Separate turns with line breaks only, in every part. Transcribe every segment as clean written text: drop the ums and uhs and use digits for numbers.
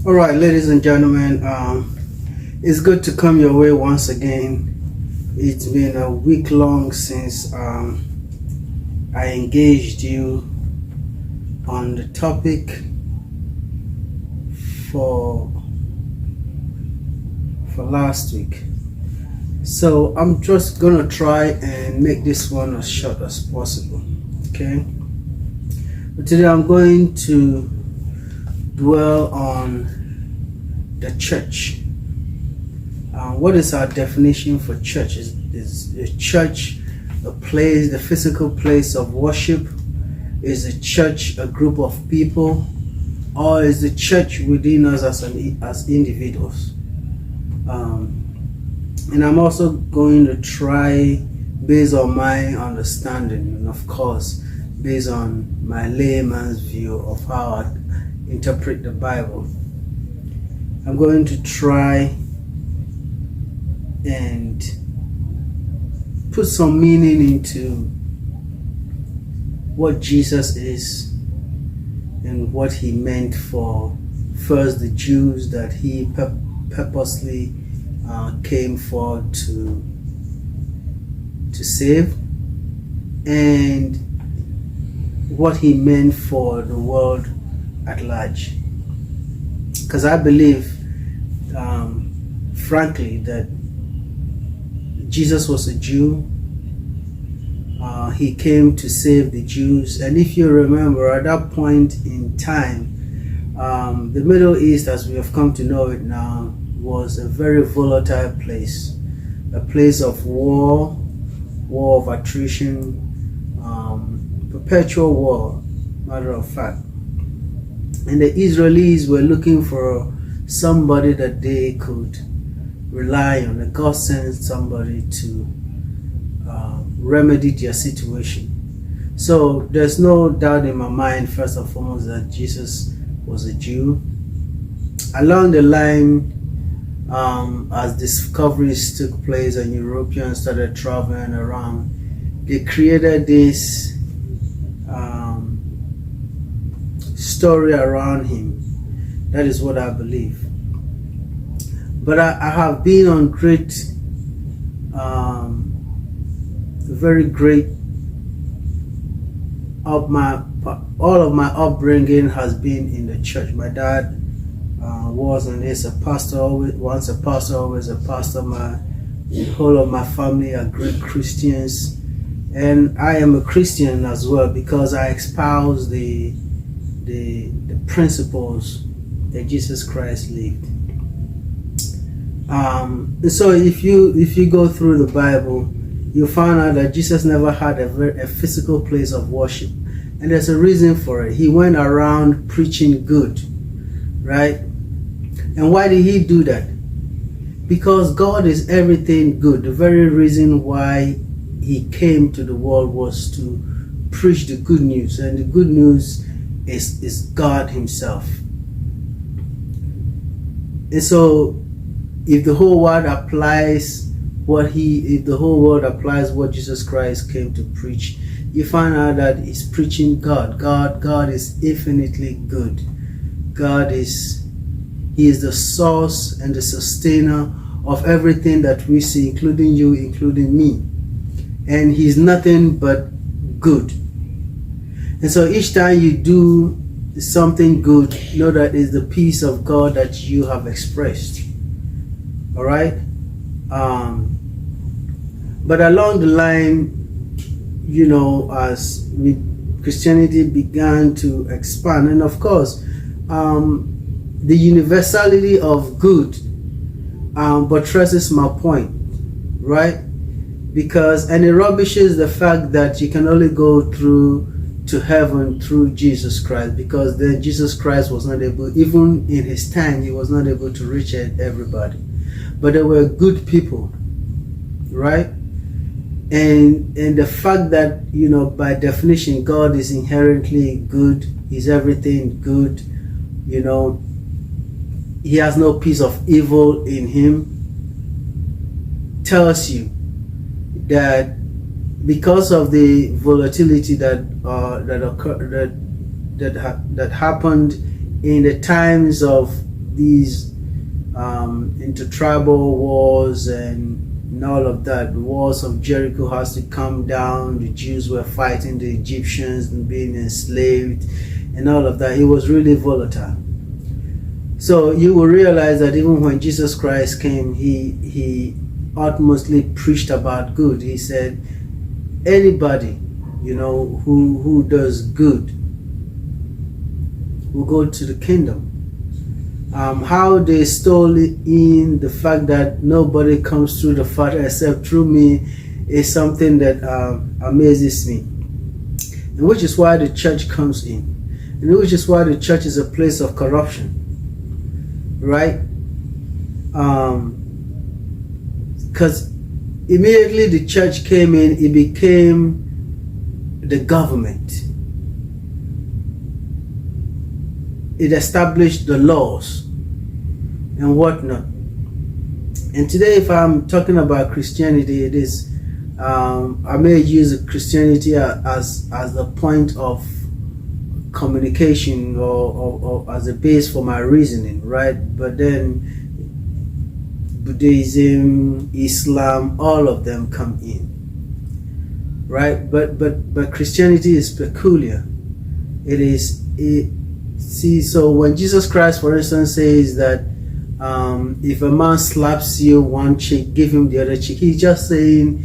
All right, ladies and gentlemen, it's good to come your way once again. It's been a week long since I engaged you on the topic for last week. So I'm just gonna try and make this one as short as possible. Okay. But today I'm going to dwell on the church. What is our definition for church? Is a church a place, the physical place of worship? Is a church a group of people, or is the church within us as individuals? And I'm also going to try, based on my understanding, and of course, based on my layman's view of how I interpret the Bible, I'm going to try and put some meaning into what Jesus is and what he meant for first the Jews that he purposely came for to save, and what he meant for the world at large. Because I believe, frankly, that Jesus was a Jew. He came to save the Jews. And if you remember, at that point in time, the Middle East, as we have come to know it now, was a very volatile place. A place of war of attrition, perpetual war, matter of fact. And the Israelis were looking for somebody that they could rely on. And God sent somebody to remedy their situation. So there's no doubt in my mind, first and foremost, that Jesus was a Jew. Along the line, as discoveries took place and Europeans started traveling around, they created this story around him. That is what I believe. But I have been on very great, all of my upbringing has been in the church. My dad was and is a pastor, once a pastor, always a pastor. The whole of my family are great Christians, and I am a Christian as well because I espouse the principles that Jesus Christ lived. So if you go through the Bible, you find out that Jesus never had a physical place of worship, and there's a reason for it. He went around preaching good, right? And why did he do that? Because God is everything good. The very reason why he came to the world was to preach the good news, and the good news is God himself. And so if the whole world applies what Jesus Christ came to preach, you find out that he's preaching God. God is infinitely good. He is the source and the sustainer of everything that we see, including you, including me. And he's nothing but good. And so each time you do something good, know that it's the peace of God that you have expressed. All right? But along the line, as Christianity began to expand, and of course, the universality of good buttresses my point, right? And it rubbishes the fact that you can only go through to heaven through Jesus Christ, because then Jesus Christ was not able, even in his time, he was not able to reach everybody. But there were good people, right? And the fact that, by definition, God is inherently good, he's everything good, he has no piece of evil in him, tells you that because of the volatility that happened in the times of these intertribal wars and all of that. The walls of Jericho has to come down. The Jews were fighting the Egyptians and being enslaved and all of that. It was really volatile. So you will realize that even when Jesus Christ came, he ultimately preached about good. He said, anybody, who does good will go to the kingdom. How they stole in the fact that nobody comes through the Father except through me is something that amazes me. And which is why the church comes in. And which is why the church is a place of corruption. Right? Because immediately the church came in, it became the government. It established the laws and whatnot. And today, if I'm talking about Christianity, it is I may use Christianity as the point of communication or as a base for my reasoning, right? But then Buddhism, Islam, all of them come in, right? But Christianity is peculiar. So when Jesus Christ, for instance, says that if a man slaps you one cheek, give him the other cheek, he's just saying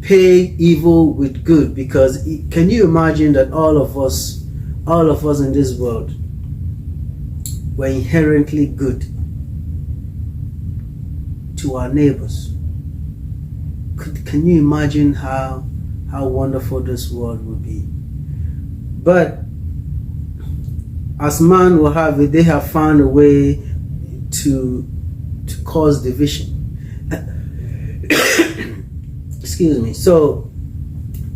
pay evil with good. Because can you imagine that all of us in this world were inherently good to our neighbors? Can you imagine how wonderful this world would be? But as man will have it, they have found a way to cause division. Excuse me. So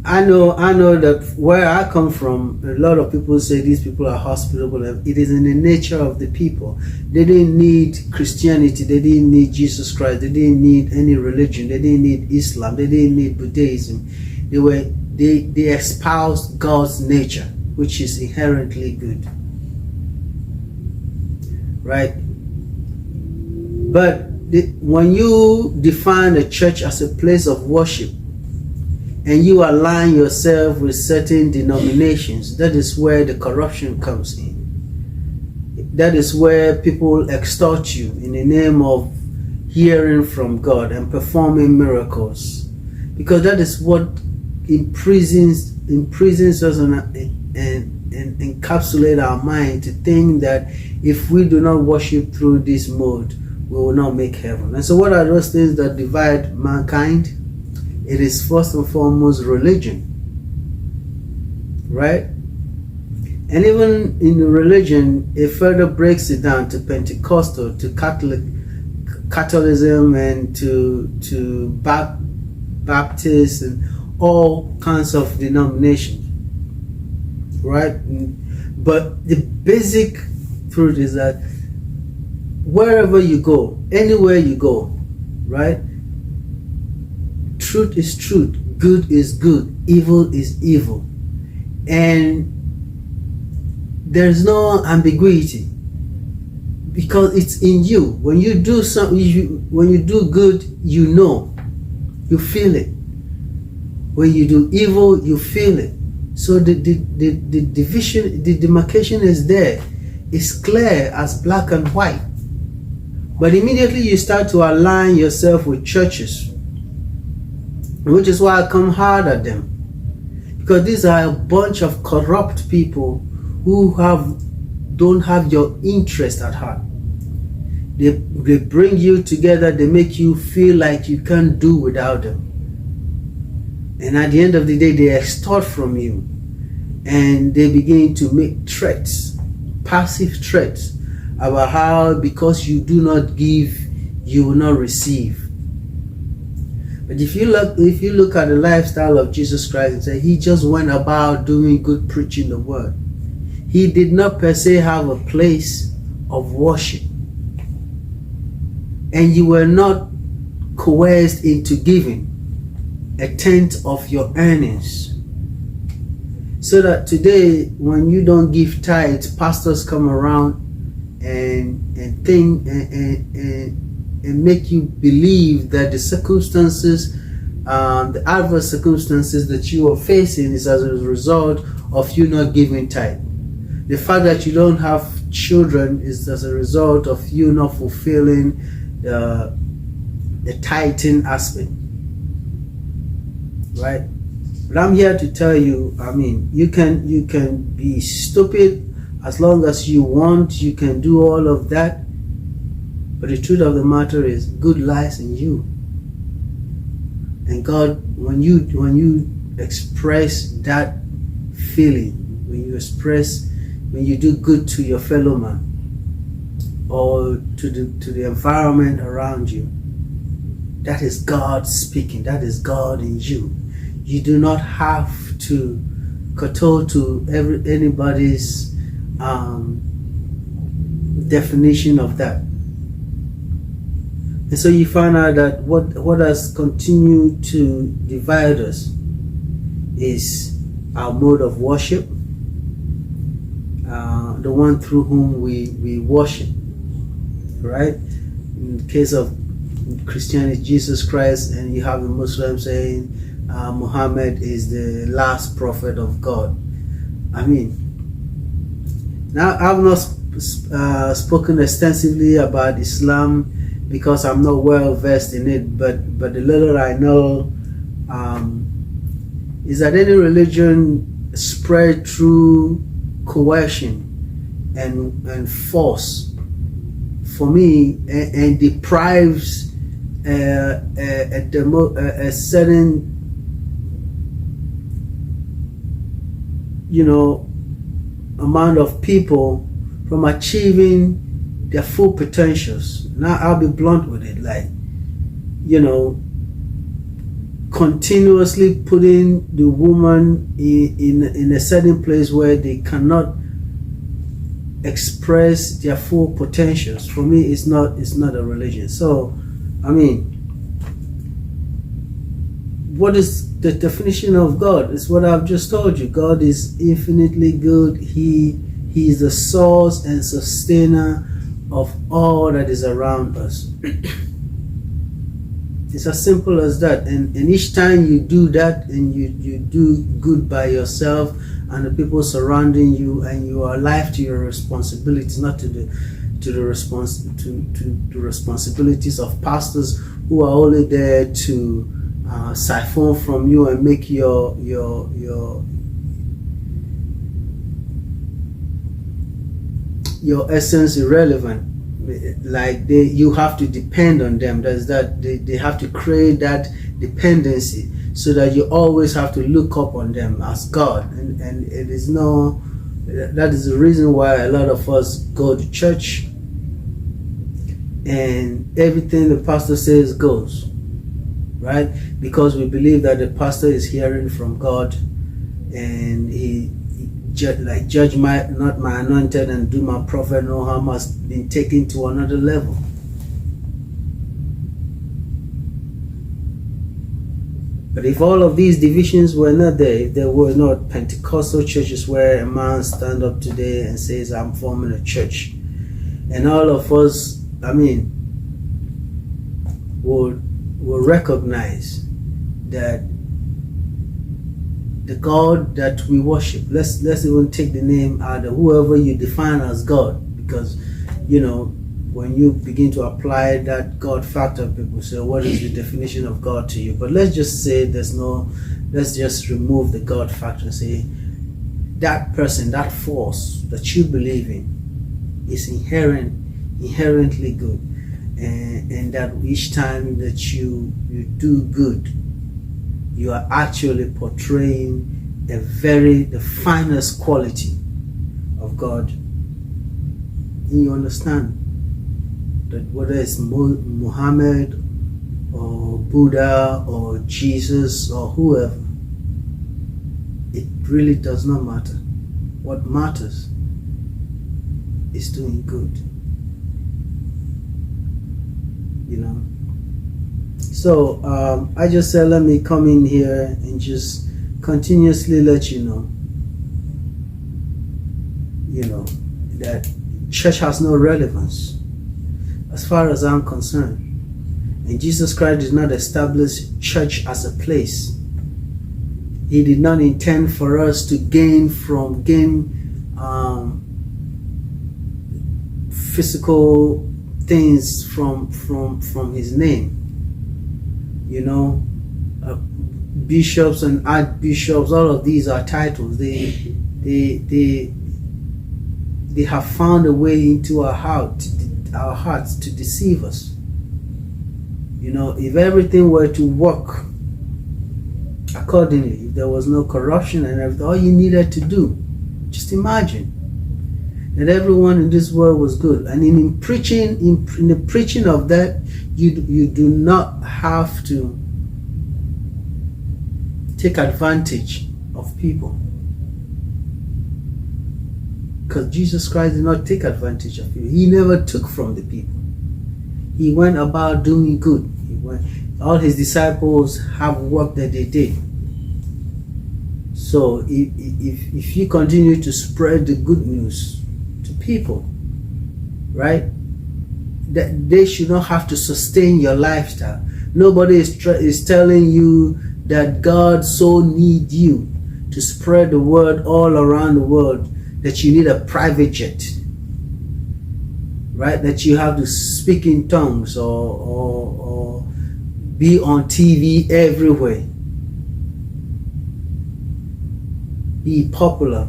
I know that where I come from, a lot of people say these people are hospitable. It is in the nature of the people. They didn't need Christianity. They didn't need Jesus Christ. They didn't need any religion. They didn't need Islam. They didn't need Buddhism. They espoused God's nature, which is inherently good. Right? But when you define a church as a place of worship and you align yourself with certain denominations, that is where the corruption comes in. That is where people extort you in the name of hearing from God and performing miracles, because that is what imprisons us and encapsulate our mind to think that if we do not worship through this mode, we will not make heaven. And so what are those things that divide mankind? It is first and foremost religion, right? And even in the religion, it further breaks it down to Pentecostal, to Catholicism, and to Baptist, and all kinds of denominations, right? But the basic truth is that wherever you go, anywhere you go, right? Truth is truth, good is good, evil is evil, and there's no ambiguity, because it's in you. When you do something, when you do good, you feel it. When you do evil, you feel it. So the division, the demarcation is there. It's clear as black and white. But immediately you start to align yourself with churches, which is why I come hard at them, because these are a bunch of corrupt people who don't have your interest at heart. They bring you together. They make you feel like you can't do without them. And at the end of the day, they extort from you. And they begin to make threats, passive threats, about how because you do not give, you will not receive. But if you look at the lifestyle of Jesus Christ and say he just went about doing good, preaching the word, he did not per se have a place of worship. And you were not coerced into giving a tenth of your earnings. So that today, when you don't give tithes, pastors come around and think and make you believe that the circumstances, the adverse circumstances that you are facing is as a result of you not giving tithe. The fact that you don't have children is as a result of you not fulfilling the tithing aspect, right? But I'm here to tell you, I mean, you can be stupid as long as you want. You can do all of that, but the truth of the matter is, good lies in you. And God, when you express that feeling, when you do good to your fellow man or to the environment around you, that is God speaking. That is God in you. You do not have to kowtow to anybody's definition of that. And so you find out that what has continued to divide us is our mode of worship, the one through whom we worship, right? In the case of Christianity, Jesus Christ, and you have the Muslims saying Muhammad is the last prophet of God. I mean, now I've not spoken extensively about Islam because I'm not well versed in it, but the little I know is that any religion spread through coercion and force, for me, and deprives a certain, amount of people from achieving their full potentials. Now I'll be blunt with it, like, continuously putting the woman in a certain place where they cannot express their full potentials. For me, it's not a religion. So, I mean, what is the definition of God? It's what I've just told you. God is infinitely good. He is the source and sustainer of all that is around us. It's as simple as that. And each time you do that, and you do good by yourself and the people surrounding you, and you are alive to your responsibilities, not to the responsibilities of pastors who are only there to siphon from you and make your essence irrelevant. Like you have to depend on them. There's that they have to create that dependency, so that you always have to look up on them as God. And it is that is the reason why a lot of us go to church and everything the pastor says goes, right? Because we believe that the pastor is hearing from God, and he judge not my anointed and do my prophet no harm has been taken to another level. But if all of these divisions were not there, if there were not Pentecostal churches where a man stand up today and says, I'm forming a church, and all of us, I mean, will recognize that the God that we worship, let's even take the name out of whoever you define as God, because when you begin to apply that God factor, people say, what is the definition of God to you? But let's just say let's just remove the God factor and say that person, that force that you believe in is inherently good, and that each time that you do good, you are actually portraying the finest quality of God. And you understand that whether it's Muhammad or Buddha or Jesus or whoever, it really does not matter. What matters is doing good. So I just said, let me come in here and just continuously let you know that church has no relevance as far as I'm concerned. And Jesus Christ did not establish church as a place. He did not intend for us to gain physical things from his name. You know, bishops and archbishops, all of these are titles. They have found a way into our hearts to deceive us. You know, if everything were to work accordingly, if there was no corruption and everything, all you needed to do, just imagine that everyone in this world was good. And in the preaching of that, you do not have to take advantage of people, because Jesus Christ did not take advantage of people. He never took from the people. He went about doing good. All his disciples have work that they did. So if you continue to spread the good news to people, right, that they should not have to sustain your lifestyle. Nobody is telling you that God so needs you to spread the word all around the world that you need a private jet, right? That you have to speak in tongues or be on TV everywhere, be popular.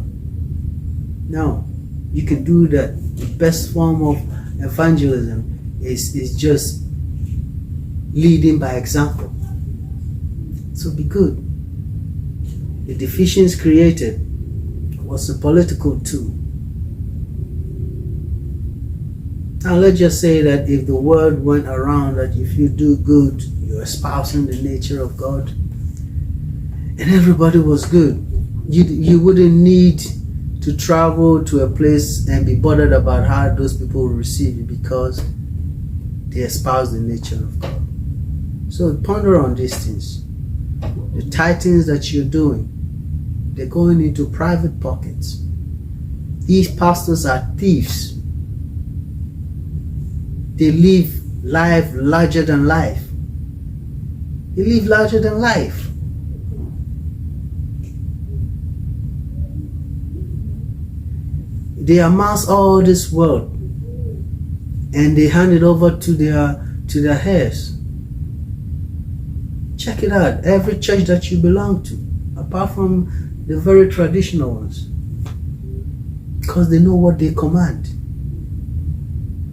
No, you can do that. The best form of evangelism is just leading by example. So be good. The divisions created was a political tool. Now let's just say that if the word went around that if you do good, you're espousing the nature of God, and everybody was good, you wouldn't need to travel to a place and be bothered about how those people will receive you, because they espouse the nature of God. So ponder on these things. The tithes that you're doing, they're going into private pockets. These pastors are thieves. They live life larger than life. They live larger than life. They amass all this wealth and they hand it over to their heirs. Check it out. Every church that you belong to, apart from the very traditional ones, because they know what they command,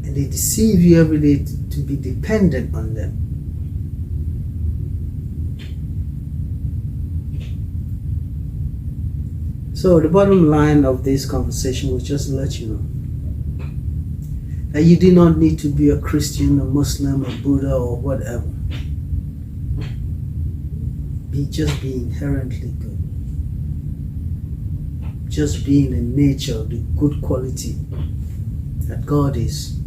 and they deceive you every day to be dependent on them. So the bottom line of this conversation was just to let you know that you do not need to be a Christian, a Muslim, a Buddha, or whatever. Just be inherently good. Just be in the nature, the good quality that God is.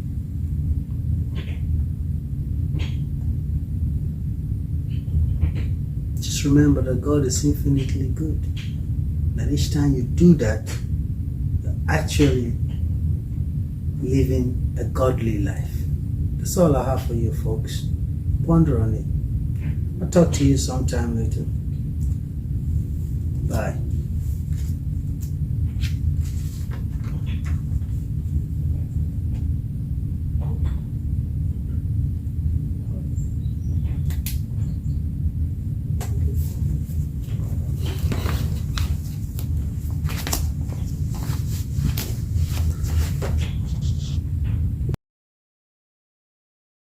Just remember that God is infinitely good. That each time you do that, you're actually living a godly life. That's all I have for you folks. Ponder on it. I'll talk to you sometime later. Bye.